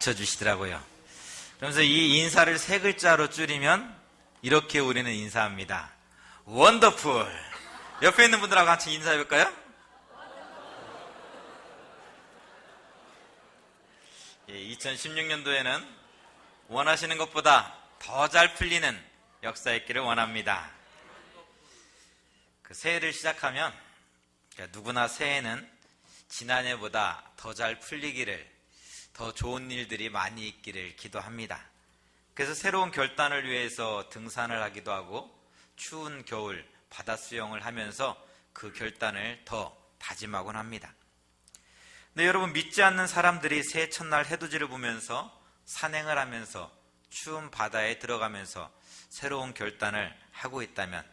쳐주시더라고요. 그러면서 이 인사를 세 글자로 줄이면 이렇게 우리는 인사합니다. 원더풀. 옆에 있는 분들하고 같이 인사해볼까요? 2016년도에는 원하시는 것보다 더 잘 풀리는 역사 있기를 원합니다. 그 새해를 시작하면 누구나 새해는 지난해보다 더 잘 풀리기를, 더 좋은 일들이 많이 있기를 기도합니다. 그래서 새로운 결단을 위해서 등산을 하기도 하고 추운 겨울 바다 수영을 하면서 그 결단을 더 다짐하곤 합니다. 근데 여러분, 믿지 않는 사람들이 새해 첫날 해돋이를 보면서 산행을 하면서 추운 바다에 들어가면서 새로운 결단을 하고 있다면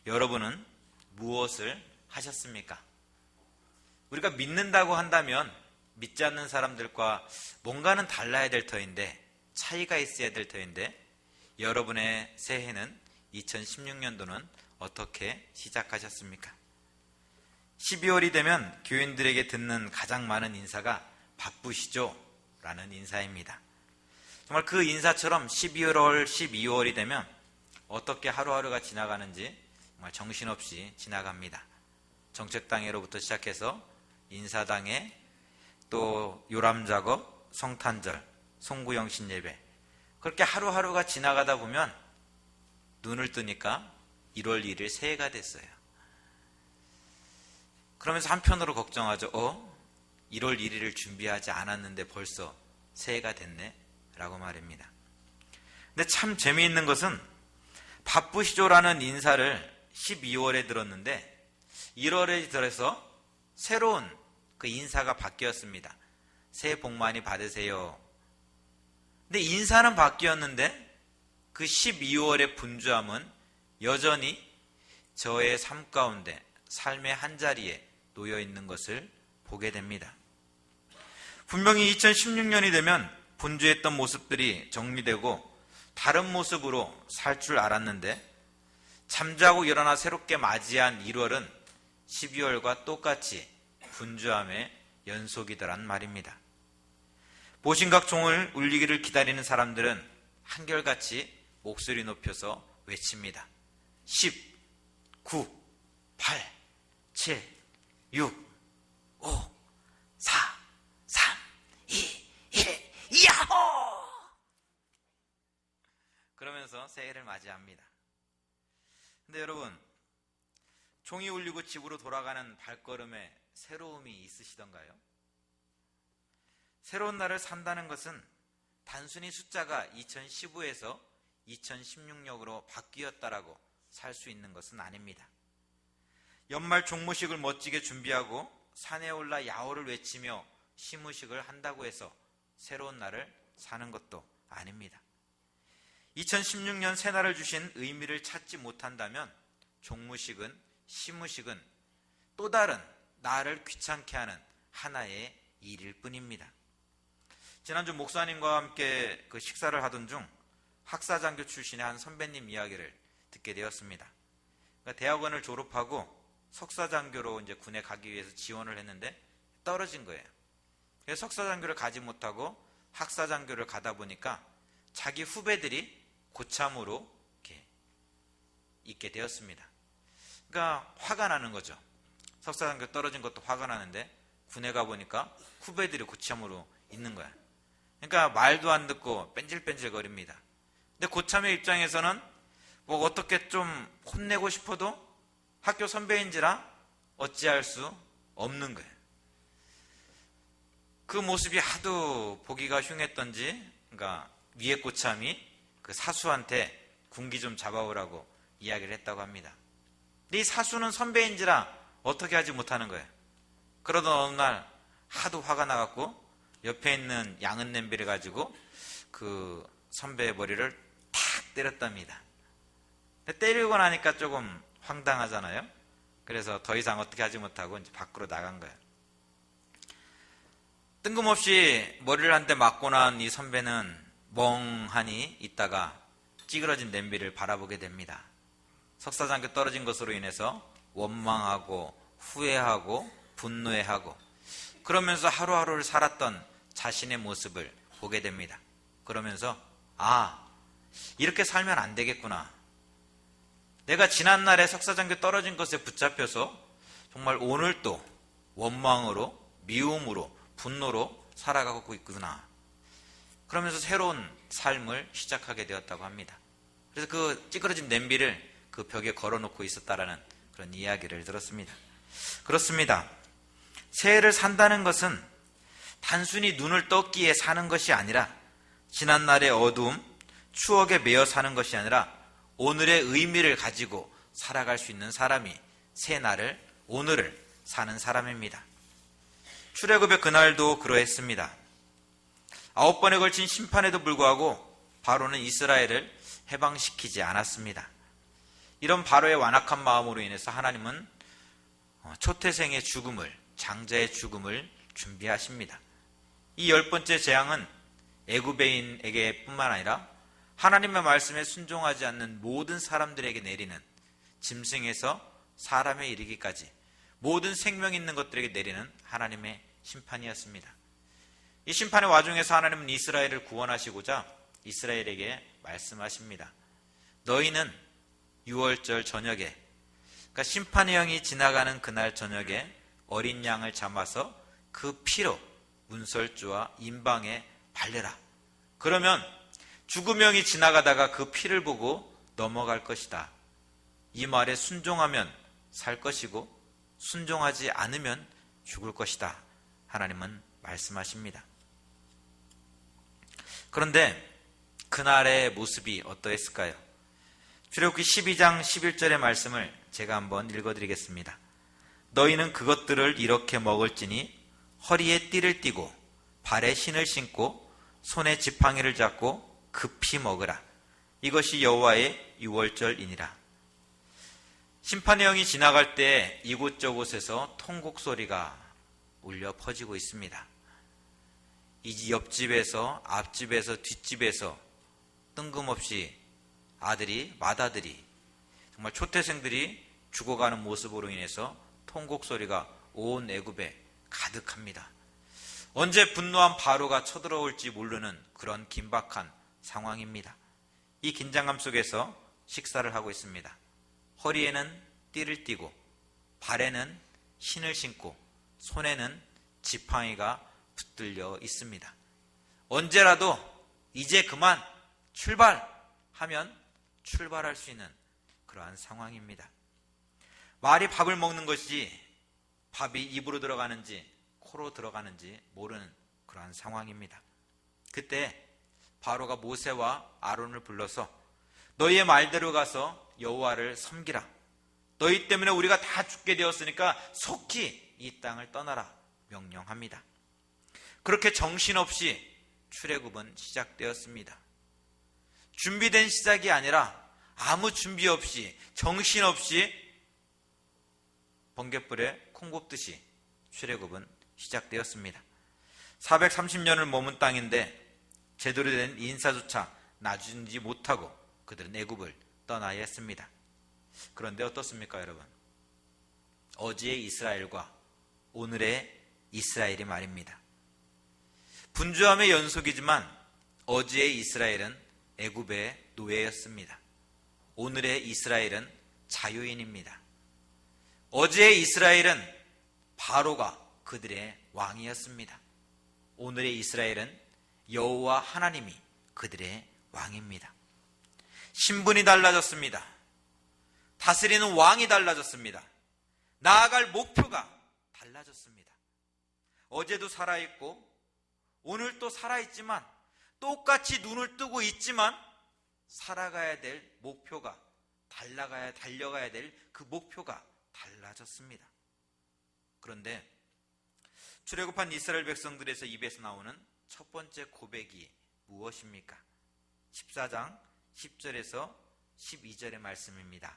여러분은 무엇을 하셨습니까? 우리가 믿는다고 한다면 믿지 않는 사람들과 뭔가는 달라야 될 터인데, 차이가 있어야 될 터인데, 여러분의 새해는 2016년도는 어떻게 시작하셨습니까? 12월이 되면 교인들에게 듣는 가장 많은 인사가 바쁘시죠? 라는 인사입니다. 정말 그 인사처럼 11월, 12월이 되면 어떻게 하루하루가 지나가는지 정말 정신없이 지나갑니다. 정책당회로부터 시작해서 인사당회, 또 요람작업, 성탄절, 송구영신예배, 그렇게 하루하루가 지나가다 보면 눈을 뜨니까 1월 1일 새해가 됐어요. 그러면서 한편으로 걱정하죠. 1월 1일을 준비하지 않았는데 벌써 새해가 됐네? 라고 말입니다. 근데 참 재미있는 것은 바쁘시죠라는 인사를 12월에 들었는데 1월에 들어서 새로운 그 인사가 바뀌었습니다. 새해 복 많이 받으세요. 근데 인사는 바뀌었는데 그 12월의 분주함은 여전히 저의 삶 가운데, 삶의 한자리에 놓여 있는 것을 보게 됩니다. 분명히 2016년이 되면 분주했던 모습들이 정리되고 다른 모습으로 살 줄 알았는데 잠자고 일어나 새롭게 맞이한 1월은 12월과 똑같이 분주함의 연속이더란 말입니다. 보신각 종을 울리기를 기다리는 사람들은 한결같이 목소리 높여서 외칩니다. 10, 9, 8, 7, 6, 5, 4, 3, 2, 1, 야호! 그러면서 새해를 맞이합니다. 근데 여러분, 종이 울리고 집으로 돌아가는 발걸음에 새로움이 있으시던가요? 새로운 날을 산다는 것은 단순히 숫자가 2015에서 2016년으로 바뀌었다라고 살 수 있는 것은 아닙니다. 연말 종무식을 멋지게 준비하고 산에 올라 야호를 외치며 시무식을 한다고 해서 새로운 날을 사는 것도 아닙니다. 2016년 새날을 주신 의미를 찾지 못한다면 종무식은, 시무식은 또 다른 나를 귀찮게 하는 하나의 일일 뿐입니다. 지난주 목사님과 함께 그 식사를 하던 중 학사장교 출신의 한 선배님 이야기를 듣게 되었습니다. 그러니까 대학원을 졸업하고 석사장교로 이제 군에 가기 위해서 지원을 했는데 떨어진 거예요. 그래서 석사장교를 가지 못하고 학사장교를 가다 보니까 자기 후배들이 고참으로 이렇게 있게 되었습니다. 그러니까 화가 나는 거죠. 석사장교 떨어진 것도 화가 나는데 군에 가보니까 후배들이 고참으로 있는 거야. 그러니까 말도 안 듣고 뺀질뺀질 거립니다. 근데 고참의 입장에서는 뭐 어떻게 좀 혼내고 싶어도 학교 선배인지라 어찌할 수 없는 거예요. 그 모습이 하도 보기가 흉했던지, 그러니까 위에 고참이 그 사수한테 군기 좀 잡아오라고 이야기를 했다고 합니다. 근데 이 사수는 선배인지라 어떻게 하지 못하는 거예요. 그러던 어느 날 하도 화가 나갖고 옆에 있는 양은 냄비를 가지고 그 선배의 머리를 탁 때렸답니다. 근데 때리고 나니까 조금 황당하잖아요. 그래서 더 이상 어떻게 하지 못하고 이제 밖으로 나간 거예요. 뜬금없이 머리를 한 대 맞고 난 이 선배는 멍하니 있다가 찌그러진 냄비를 바라보게 됩니다. 석사장교 떨어진 것으로 인해서 원망하고 후회하고 분노해하고 그러면서 하루하루를 살았던 자신의 모습을 보게 됩니다. 그러면서 이렇게 살면 안 되겠구나. 내가 지난날에 석사장교 떨어진 것에 붙잡혀서 정말 오늘도 원망으로, 미움으로, 분노로 살아가고 있구나. 그러면서 새로운 삶을 시작하게 되었다고 합니다. 그래서 그 찌그러진 냄비를 그 벽에 걸어놓고 있었다라는 그런 이야기를 들었습니다. 그렇습니다. 새해를 산다는 것은 단순히 눈을 떴기에 사는 것이 아니라 지난날의 어두움, 추억에 매여 사는 것이 아니라 오늘의 의미를 가지고 살아갈 수 있는 사람이 새날을, 오늘을 사는 사람입니다. 출애굽의 그날도 그러했습니다. 9번에 걸친 심판에도 불구하고 바로는 이스라엘을 해방시키지 않았습니다. 이런 바로의 완악한 마음으로 인해서 하나님은 초태생의 죽음을, 장자의 죽음을 준비하십니다. 이 10번째 재앙은 애굽인에게 뿐만 아니라 하나님의 말씀에 순종하지 않는 모든 사람들에게 내리는, 짐승에서 사람에 이르기까지 모든 생명 있는 것들에게 내리는 하나님의 심판이었습니다. 이 심판의 와중에서 하나님은 이스라엘을 구원하시고자 이스라엘에게 말씀하십니다. 너희는 6월절 저녁에, 그러니까 심판의 영이 지나가는 그날 저녁에 어린 양을 잡아서 그 피로 문설주와 임방에 발려라. 그러면 죽음의 영이 지나가다가 그 피를 보고 넘어갈 것이다. 이 말에 순종하면 살 것이고 순종하지 않으면 죽을 것이다. 하나님은 말씀하십니다. 그런데 그날의 모습이 어떠했을까요? 출애굽기 12장 11절의 말씀을 제가 한번 읽어드리겠습니다. 너희는 그것들을 이렇게 먹을지니 허리에 띠를 띠고 발에 신을 신고 손에 지팡이를 잡고 급히 먹으라. 이것이 여호와의 유월절이니라. 심판의 영이 지나갈 때 이곳저곳에서 통곡 소리가 울려 퍼지고 있습니다. 이 옆집에서, 앞집에서, 뒷집에서 뜬금없이 아들이, 맏아들이, 정말 초태생들이 죽어가는 모습으로 인해서 통곡 소리가 온 애굽에 가득합니다. 언제 분노한 바로가 쳐들어올지 모르는 그런 긴박한 상황입니다. 이 긴장감 속에서 식사를 하고 있습니다. 허리에는 띠를 띠고 발에는 신을 신고 손에는 지팡이가 붙들려 있습니다. 언제라도 이제 그만 출발하면 출발할 수 있는 그러한 상황입니다. 말이 밥을 먹는 것이 밥이 입으로 들어가는지 코로 들어가는지 모르는 그러한 상황입니다. 그때 바로가 모세와 아론을 불러서 너희의 말대로 가서 여호와를 섬기라. 너희 때문에 우리가 다 죽게 되었으니까 속히 이 땅을 떠나라 명령합니다. 그렇게 정신없이 출애굽은 시작되었습니다. 준비된 시작이 아니라 아무 준비 없이 정신없이 번갯불에 콩 굽듯이 출애굽은 시작되었습니다. 430년을 머문 땅인데 제대로 된 인사조차 놔주지 못하고 그들은 애굽을 떠나야 했습니다. 그런데 어떻습니까, 여러분? 어제의 이스라엘과 오늘의 이스라엘이 말입니다. 분주함의 연속이지만 어제의 이스라엘은 애굽의 노예였습니다. 오늘의 이스라엘은 자유인입니다. 어제의 이스라엘은 바로가 그들의 왕이었습니다. 오늘의 이스라엘은 여호와 하나님이 그들의 왕입니다. 신분이 달라졌습니다. 다스리는 왕이 달라졌습니다. 나아갈 목표가 달라졌습니다. 어제도 살아있고 오늘 또 살아있지만 똑같이 눈을 뜨고 있지만 살아가야 될 목표가 달려가야 될 그 목표가 달라졌습니다. 그런데 출애굽한 이스라엘 백성들에서 입에서 나오는 첫 번째 고백이 무엇입니까? 14장 10절에서 12절의 말씀입니다.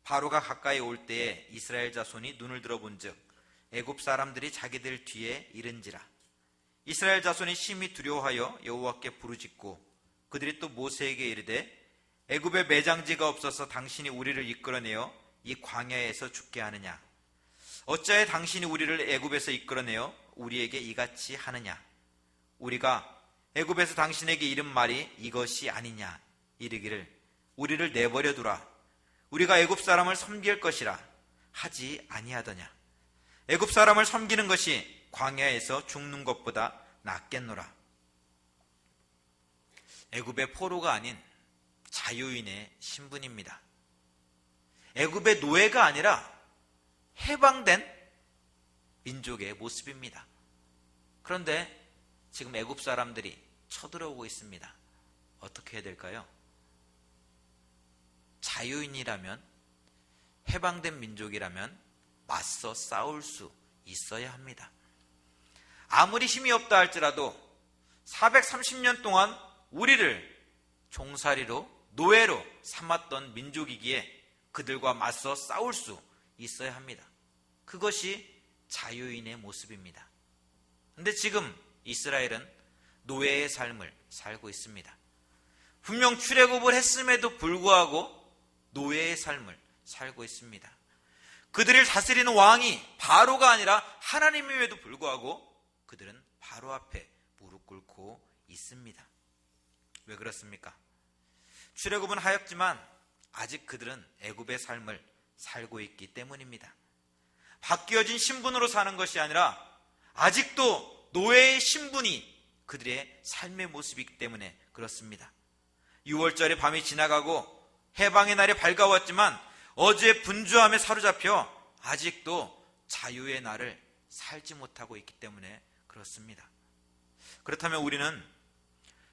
바로가 가까이 올 때에 이스라엘 자손이 눈을 들어본즉 애굽 사람들이 자기들 뒤에 이른지라. 이스라엘 자손이 심히 두려워하여 여호와께 부르짖고 그들이 또 모세에게 이르되 애굽에 매장지가 없어서 당신이 우리를 이끌어내어 이 광야에서 죽게 하느냐? 어찌하여 당신이 우리를 애굽에서 이끌어내어 우리에게 이같이 하느냐? 우리가 애굽에서 당신에게 이른 말이 이것이 아니냐 이르기를 우리를 내버려 두라 우리가 애굽 사람을 섬길 것이라 하지 아니하더냐. 애굽 사람을 섬기는 것이 광야에서 죽는 것보다 낫겠노라. 애굽의 포로가 아닌 자유인의 신분입니다. 애굽의 노예가 아니라 해방된 민족의 모습입니다. 그런데 지금 애굽 사람들이 쳐들어오고 있습니다. 어떻게 해야 될까요? 자유인이라면, 해방된 민족이라면 맞서 싸울 수 있어야 합니다. 아무리 힘이 없다 할지라도 430년 동안 우리를 종살이로, 노예로 삼았던 민족이기에 그들과 맞서 싸울 수 있어야 합니다. 그것이 자유인의 모습입니다. 그런데 지금 이스라엘은 노예의 삶을 살고 있습니다. 분명 출애굽을 했음에도 불구하고 노예의 삶을 살고 있습니다. 그들을 다스리는 왕이 바로가 아니라 하나님임에도 불구하고 그들은 바로 앞에 무릎 꿇고 있습니다. 왜 그렇습니까? 출애굽은 하였지만 아직 그들은 애굽의 삶을 살고 있기 때문입니다. 바뀌어진 신분으로 사는 것이 아니라 아직도 노예의 신분이 그들의 삶의 모습이기 때문에 그렇습니다. 6월절의 밤이 지나가고 해방의 날이 밝아왔지만 어제 분주함에 사로잡혀 아직도 자유의 날을 살지 못하고 있기 때문에 그렇습니다. 그렇다면 우리는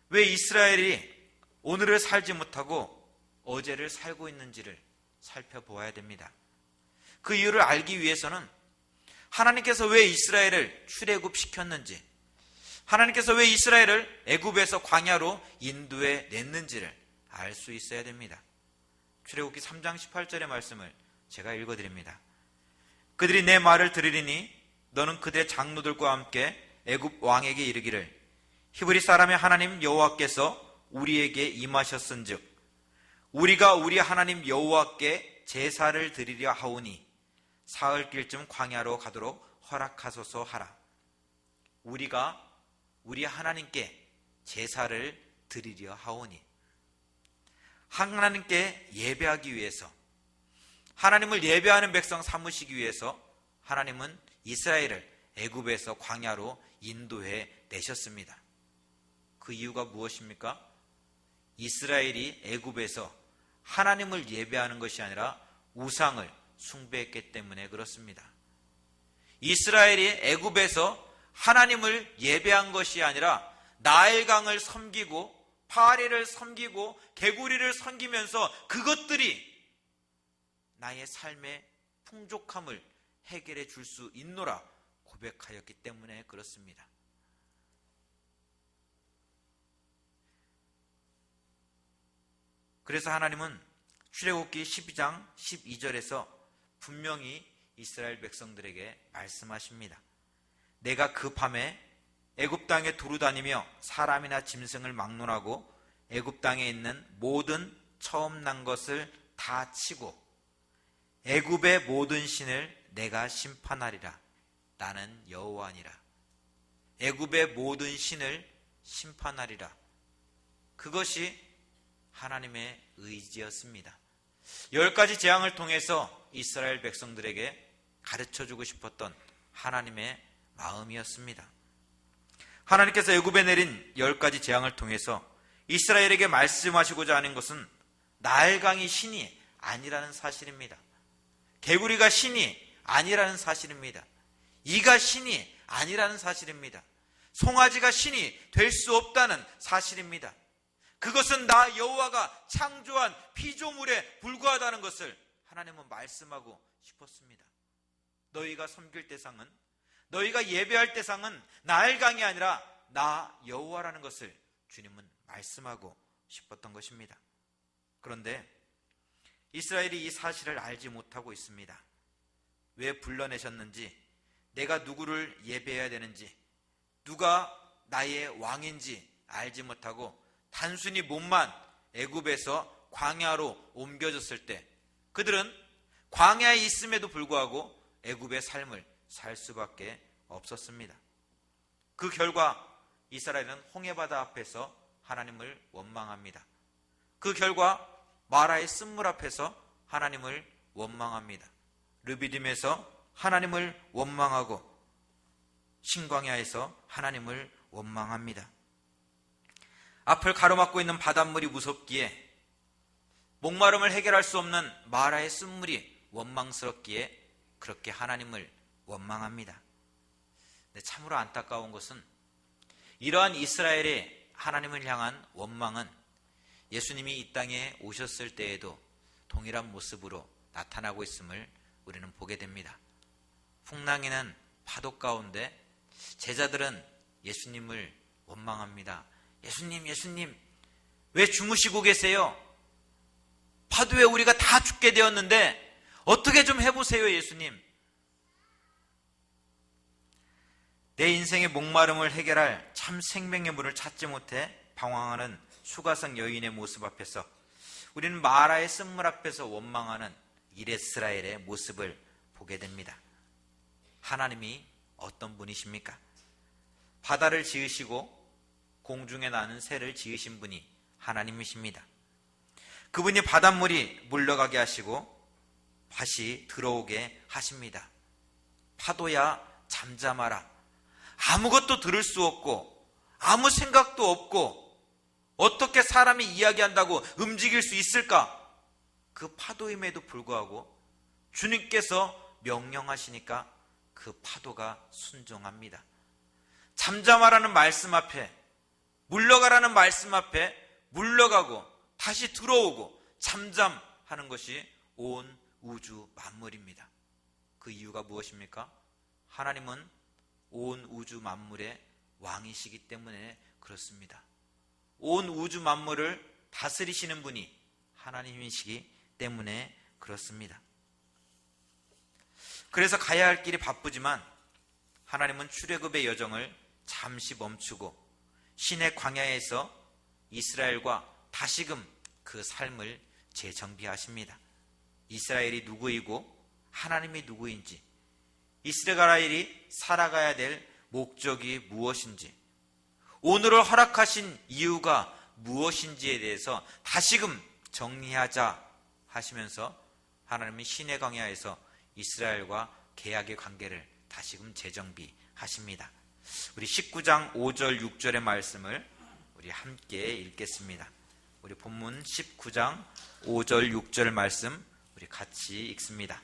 왜 이스라엘이 오늘을 살지 못하고 어제를 살고 있는지를 살펴보아야 됩니다. 그 이유를 알기 위해서는 하나님께서 왜 이스라엘을 출애굽시켰는지, 하나님께서 왜 이스라엘을 애굽에서 광야로 인도해 냈는지를 알 수 있어야 됩니다. 출애굽기 3장 18절의 말씀을 제가 읽어드립니다. 그들이 내 말을 들으리니 너는 그들의 장로들과 함께 애굽 왕에게 이르기를 히브리 사람의 하나님 여호와께서 우리에게 임하셨은즉 우리가 우리 하나님 여호와께 제사를 드리려 하오니 사흘길쯤 광야로 가도록 허락하소서 하라. 우리가 우리 하나님께 제사를 드리려 하오니, 하나님께 예배하기 위해서, 하나님을 예배하는 백성 삼으시기 위해서 하나님은 이스라엘을 애굽에서 광야로 인도해 내셨습니다. 그 이유가 무엇입니까? 이스라엘이 애굽에서 하나님을 예배하는 것이 아니라 우상을 숭배했기 때문에 그렇습니다. 이스라엘이 애굽에서 하나님을 예배한 것이 아니라 나일강을 섬기고 파레를 섬기고 개구리를 섬기면서 그것들이 나의 삶의 풍족함을 해결해 줄 수 있노라 고백하였기 때문에 그렇습니다. 그래서 하나님은 출애굽기 12장 12절에서 분명히 이스라엘 백성들에게 말씀하십니다. 내가 그 밤에 애굽 땅에 두루다니며 사람이나 짐승을 막론하고 애굽 땅에 있는 모든 처음 난 것을 다 치고 애굽의 모든 신을 내가 심판하리라. 나는 여호와니라. 애굽의 모든 신을 심판하리라. 그것이 하나님의 의지였습니다. 10가지 재앙을 통해서 이스라엘 백성들에게 가르쳐주고 싶었던 하나님의 마음이었습니다. 하나님께서 애굽에 내린 10가지 재앙을 통해서 이스라엘에게 말씀하시고자 하는 것은 나일강이 신이 아니라는 사실입니다. 개구리가 신이 아니라는 사실입니다. 이가 신이 아니라는 사실입니다. 송아지가 신이 될 수 없다는 사실입니다. 그것은 나 여호와가 창조한 피조물에 불과하다는 것을 하나님은 말씀하고 싶었습니다. 너희가 섬길 대상은, 너희가 예배할 대상은 나일강이 아니라 나 여호와라는 것을 주님은 말씀하고 싶었던 것입니다. 그런데 이스라엘이 이 사실을 알지 못하고 있습니다. 왜 불러내셨는지, 내가 누구를 예배해야 되는지, 누가 나의 왕인지 알지 못하고 단순히 몸만 애굽에서 광야로 옮겨졌을 때 그들은 광야에 있음에도 불구하고 애굽의 삶을 살 수밖에 없었습니다. 그 결과 이스라엘은 홍해바다 앞에서 하나님을 원망합니다. 그 결과 마라의 쓴물 앞에서 하나님을 원망합니다. 르비딤에서 하나님을 원망하고 신광야에서 하나님을 원망합니다. 앞을 가로막고 있는 바닷물이 무섭기에, 목마름을 해결할 수 없는 마라의 쓴물이 원망스럽기에 그렇게 하나님을 원망합니다. 근데 참으로 안타까운 것은 이러한 이스라엘의 하나님을 향한 원망은 예수님이 이 땅에 오셨을 때에도 동일한 모습으로 나타나고 있음을 우리는 보게 됩니다. 풍랑이는 파도 가운데 제자들은 예수님을 원망합니다. 예수님, 왜 주무시고 계세요? 파도에 우리가 다 죽게 되었는데 어떻게 좀 해보세요, 예수님. 내 인생의 목마름을 해결할 참 생명의 물을 찾지 못해 방황하는 수가성 여인의 모습 앞에서 우리는 마라의 쓴물 앞에서 원망하는 이스라엘의 모습을 보게 됩니다. 하나님이 어떤 분이십니까? 바다를 지으시고 공중에 나는 새를 지으신 분이 하나님이십니다. 그분이 바닷물이 물러가게 하시고 다시 들어오게 하십니다. 파도야 잠잠하라. 아무것도 들을 수 없고 아무 생각도 없고 어떻게 사람이 이야기한다고 움직일 수 있을까? 그 파도임에도 불구하고 주님께서 명령하시니까 그 파도가 순종합니다. 잠잠하라는 말씀 앞에, 물러가라는 말씀 앞에 물러가고 다시 들어오고 잠잠하는 것이 온 우주 만물입니다. 그 이유가 무엇입니까? 하나님은 온 우주 만물의 왕이시기 때문에 그렇습니다. 온 우주 만물을 다스리시는 분이 하나님이시기 때문에 그렇습니다. 그래서 가야 할 길이 바쁘지만 하나님은 출애굽의 여정을 잠시 멈추고 신의 광야에서 이스라엘과 다시금 그 삶을 재정비하십니다. 이스라엘이 누구이고 하나님이 누구인지, 이스라엘이 살아가야 될 목적이 무엇인지, 오늘을 허락하신 이유가 무엇인지에 대해서 다시금 정리하자 하시면서 하나님은 신의 광야에서 이스라엘과 계약의 관계를 다시금 재정비하십니다. 우리 19장 5절 6절의 말씀을 우리 함께 읽겠습니다. 우리 본문 19장 5절 6절 말씀 우리 같이 읽습니다.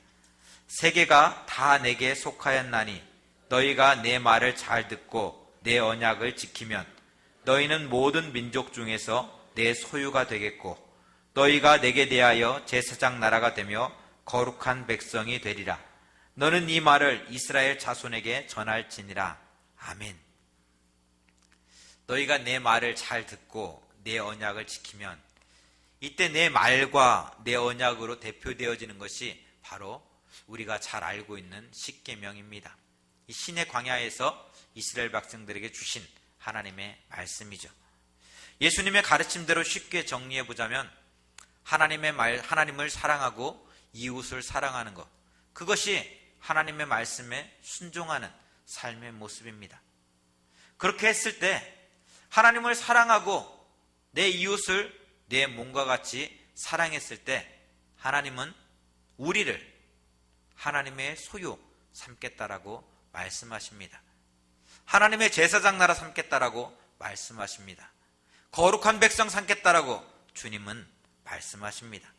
세계가 다 내게 속하였나니 너희가 내 말을 잘 듣고 내 언약을 지키면 너희는 모든 민족 중에서 내 소유가 되겠고 너희가 내게 대하여 제사장 나라가 되며 거룩한 백성이 되리라. 너는 이 말을 이스라엘 자손에게 전할지니라. 아멘. 너희가 내 말을 잘 듣고 내 언약을 지키면, 이때 내 말과 내 언약으로 대표되어지는 것이 바로 우리가 잘 알고 있는 십계명입니다. 이 신의 광야에서 이스라엘 백성들에게 주신 하나님의 말씀이죠. 예수님의 가르침대로 쉽게 정리해 보자면 하나님을 사랑하고 이웃을 사랑하는 것, 그것이 하나님의 말씀에 순종하는 삶의 모습입니다. 그렇게 했을 때 하나님을 사랑하고 내 이웃을 내 몸과 같이 사랑했을 때 하나님은 우리를 하나님의 소유 삼겠다라고 말씀하십니다. 하나님의 제사장 나라 삼겠다라고 말씀하십니다. 거룩한 백성 삼겠다라고 주님은 말씀하십니다.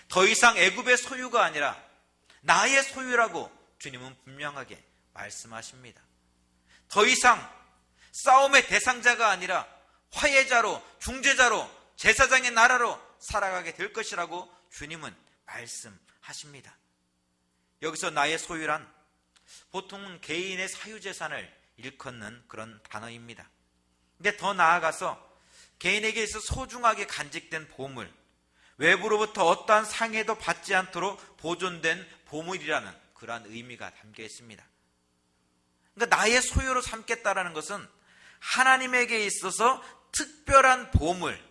더 이상 애굽의 소유가 아니라 나의 소유라고 주님은 분명하게 말씀하십니다. 더 이상 싸움의 대상자가 아니라 화해자로, 중재자로, 제사장의 나라로 살아가게 될 것이라고 주님은 말씀하십니다. 여기서 나의 소유란 보통은 개인의 사유재산을 일컫는 그런 단어입니다. 근데 더 나아가서 개인에게 있어 소중하게 간직된 보물, 외부로부터 어떠한 상해도 받지 않도록 보존된 보물이라는 그러한 의미가 담겨 있습니다. 그러니까 나의 소유로 삼겠다라는 것은 하나님에게 있어서 특별한 보물,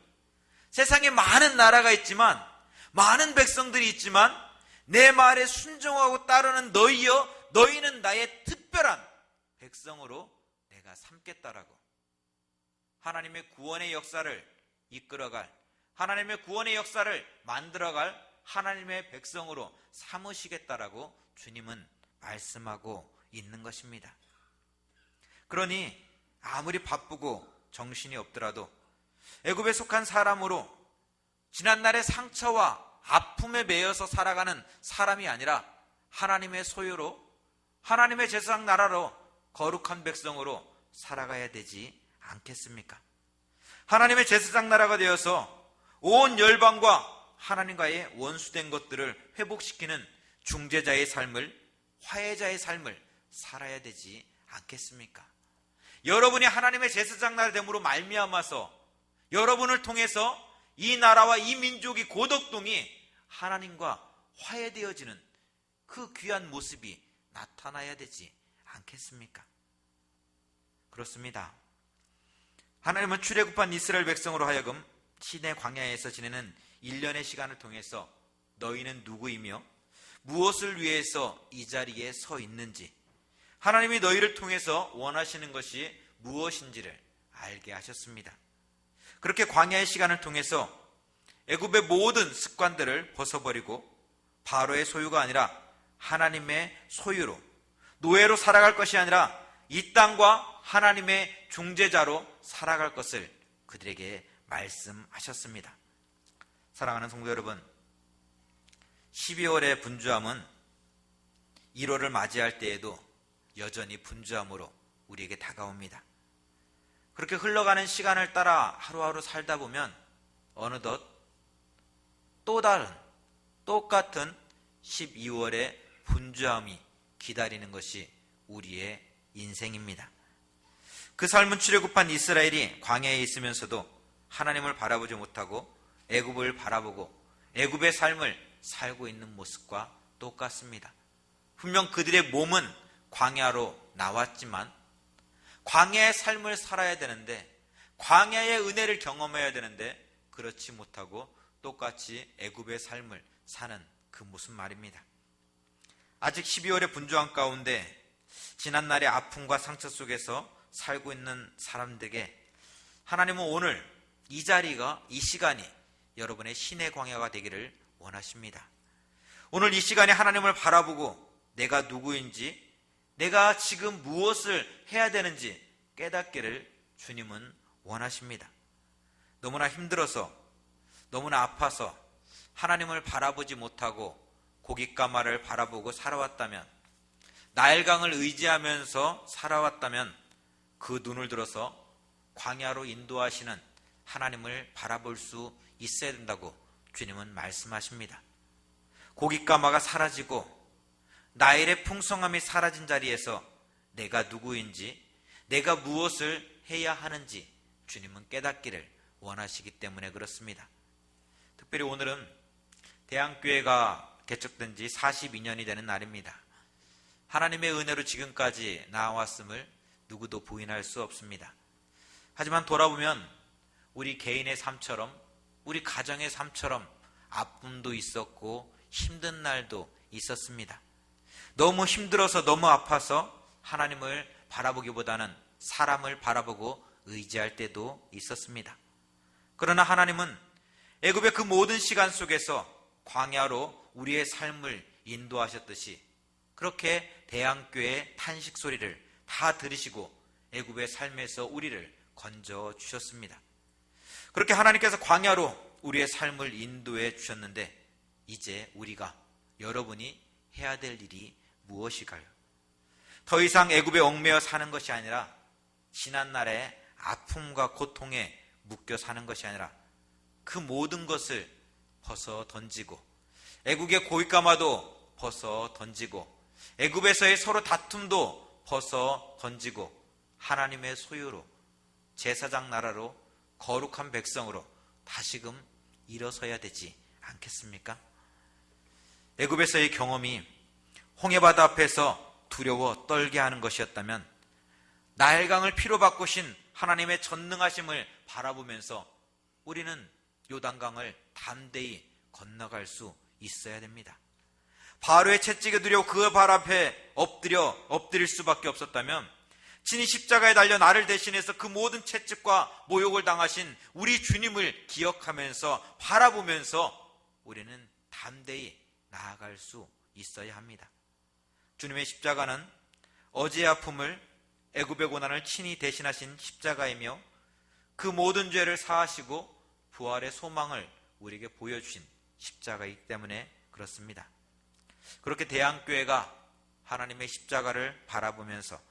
세상에 많은 나라가 있지만, 많은 백성들이 있지만 내 말에 순종하고 따르는 너희여, 너희는 나의 특별한 백성으로 내가 삼겠다라고 하나님의 구원의 역사를 이끌어갈, 하나님의 구원의 역사를 만들어갈 하나님의 백성으로 삼으시겠다라고 주님은 말씀하고 있는 것입니다. 그러니 아무리 바쁘고 정신이 없더라도 애굽에 속한 사람으로 지난날의 상처와 아픔에 매여서 살아가는 사람이 아니라 하나님의 소유로, 하나님의 제사장 나라로 거룩한 백성으로 살아가야 되지 않겠습니까? 하나님의 제사장 나라가 되어서 온 열방과 하나님과의 원수된 것들을 회복시키는 중재자의 삶을, 화해자의 삶을 살아야 되지 않겠습니까? 여러분이 하나님의 제사장 나라 됨으로 말미암아서 여러분을 통해서 이 나라와 이 민족이 고덕동이 하나님과 화해되어지는 그 귀한 모습이 나타나야 되지 않겠습니까? 그렇습니다. 하나님은 출애굽한 이스라엘 백성으로 하여금 시내 광야에서 지내는 1년의 시간을 통해서 너희는 누구이며 무엇을 위해서 이 자리에 서 있는지, 하나님이 너희를 통해서 원하시는 것이 무엇인지를 알게 하셨습니다. 그렇게 광야의 시간을 통해서 애굽의 모든 습관들을 벗어버리고 바로의 소유가 아니라 하나님의 소유로, 노예로 살아갈 것이 아니라 이 땅과 하나님의 중재자로 살아갈 것을 그들에게 말씀하셨습니다. 사랑하는 성도 여러분, 12월의 분주함은 1월을 맞이할 때에도 여전히 분주함으로 우리에게 다가옵니다. 그렇게 흘러가는 시간을 따라 하루하루 살다 보면 어느덧 또 다른 똑같은 12월의 분주함이 기다리는 것이 우리의 인생입니다. 그 삶은 출애굽한 이스라엘이 광야에 있으면서도 하나님을 바라보지 못하고 애굽을 바라보고 애굽의 삶을 살고 있는 모습과 똑같습니다. 분명 그들의 몸은 광야로 나왔지만 광야의 삶을 살아야 되는데, 광야의 은혜를 경험해야 되는데 그렇지 못하고 똑같이 애굽의 삶을 사는 그 모습 말입니다. 아직 12월의 분주함 가운데 지난날의 아픔과 상처 속에서 살고 있는 사람들에게 하나님은 오늘 이 자리가, 이 시간이 여러분의 신의 광야가 되기를 원하십니다. 오늘 이 시간에 하나님을 바라보고 내가 누구인지, 내가 지금 무엇을 해야 되는지 깨닫기를 주님은 원하십니다. 너무나 힘들어서, 너무나 아파서 하나님을 바라보지 못하고 고깃가마를 바라보고 살아왔다면, 나일강을 의지하면서 살아왔다면 그 눈을 들어서 광야로 인도하시는 하나님을 바라볼 수 있어야 된다고 주님은 말씀하십니다. 고깃가마가 사라지고 나일의 풍성함이 사라진 자리에서 내가 누구인지, 내가 무엇을 해야 하는지 주님은 깨닫기를 원하시기 때문에 그렇습니다. 특별히 오늘은 대한교회가 개척된 지 42년이 되는 날입니다. 하나님의 은혜로 지금까지 나아왔음을 누구도 부인할 수 없습니다. 하지만 돌아보면 우리 개인의 삶처럼, 우리 가정의 삶처럼 아픔도 있었고 힘든 날도 있었습니다. 너무 힘들어서, 너무 아파서 하나님을 바라보기보다는 사람을 바라보고 의지할 때도 있었습니다. 그러나 하나님은 애굽의 그 모든 시간 속에서 광야로 우리의 삶을 인도하셨듯이 그렇게 대한교회의 탄식 소리를 다 들으시고 애굽의 삶에서 우리를 건져 주셨습니다. 그렇게 하나님께서 광야로 우리의 삶을 인도해 주셨는데 이제 우리가, 여러분이 해야 될 일이 무엇일까요? 더 이상 애굽에 얽매여 사는 것이 아니라 지난날의 아픔과 고통에 묶여 사는 것이 아니라 그 모든 것을 벗어 던지고 애굽의 고깃가마도 벗어 던지고 애굽에서의 서로 다툼도 벗어 던지고 하나님의 소유로, 제사장 나라로, 거룩한 백성으로 다시금 일어서야 되지 않겠습니까? 애굽에서의 경험이 홍해바다 앞에서 두려워 떨게 하는 것이었다면 나일강을 피로 바꾸신 하나님의 전능하심을 바라보면서 우리는 요단강을 담대히 건너갈 수 있어야 됩니다. 바로의 채찍에 두려워 그 발 앞에 엎드릴 수밖에 없었다면 친히 십자가에 달려 나를 대신해서 그 모든 채찍과 모욕을 당하신 우리 주님을 기억하면서 바라보면서 우리는 담대히 나아갈 수 있어야 합니다. 주님의 십자가는 어제의 아픔을, 애굽의 고난을 친히 대신하신 십자가이며 그 모든 죄를 사하시고 부활의 소망을 우리에게 보여주신 십자가이기 때문에 그렇습니다. 그렇게 대한교회가 하나님의 십자가를 바라보면서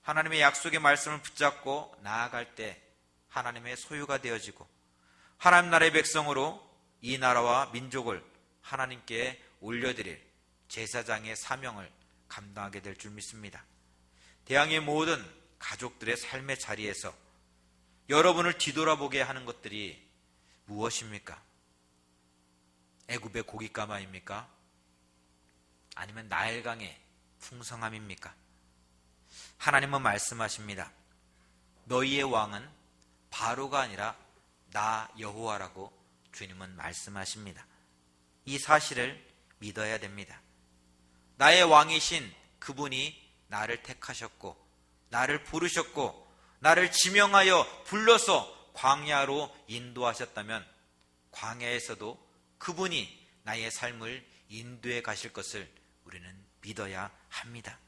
하나님의 약속의 말씀을 붙잡고 나아갈 때 하나님의 소유가 되어지고 하나님 나라의 백성으로 이 나라와 민족을 하나님께 올려드릴 제사장의 사명을 감당하게 될 줄 믿습니다. 대항의 모든 가족들의 삶의 자리에서 여러분을 뒤돌아보게 하는 것들이 무엇입니까? 애굽의 고깃가마입니까? 아니면 나일강의 풍성함입니까? 하나님은 말씀하십니다. 너희의 왕은 바로가 아니라 나 여호와라고 주님은 말씀하십니다. 이 사실을 믿어야 됩니다. 나의 왕이신 그분이 나를 택하셨고 나를 부르셨고 나를 지명하여 불러서 광야로 인도하셨다면 광야에서도 그분이 나의 삶을 인도해 가실 것을 우리는 믿어야 합니다.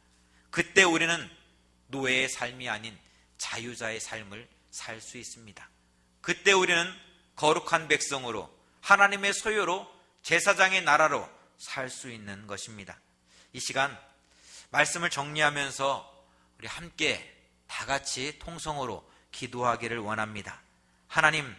그때 우리는 노예의 삶이 아닌 자유자의 삶을 살 수 있습니다. 그때 우리는 거룩한 백성으로 하나님의 소유로 제사장의 나라로 살 수 있는 것입니다. 이 시간 말씀을 정리하면서 우리 함께 다 같이 통성으로 기도하기를 원합니다. 하나님,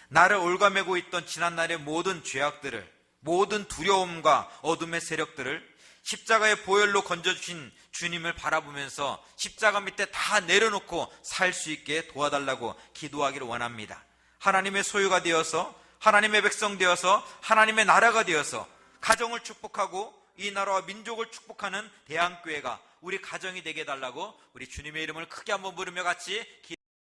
나를 올가매고 있던 지난날의 모든 죄악들을, 모든 두려움과 어둠의 세력들을 십자가의 보혈로 건져주신 주님을 바라보면서 십자가 밑에 다 내려놓고 살 수 있게 도와달라고 기도하기를 원합니다. 하나님의 소유가 되어서 하나님의 백성 되어서 하나님의 나라가 되어서 가정을 축복하고 이 나라와 민족을 축복하는 대한교회가 우리 가정이 되게 해달라고 우리 주님의 이름을 크게 한번 부르며 같이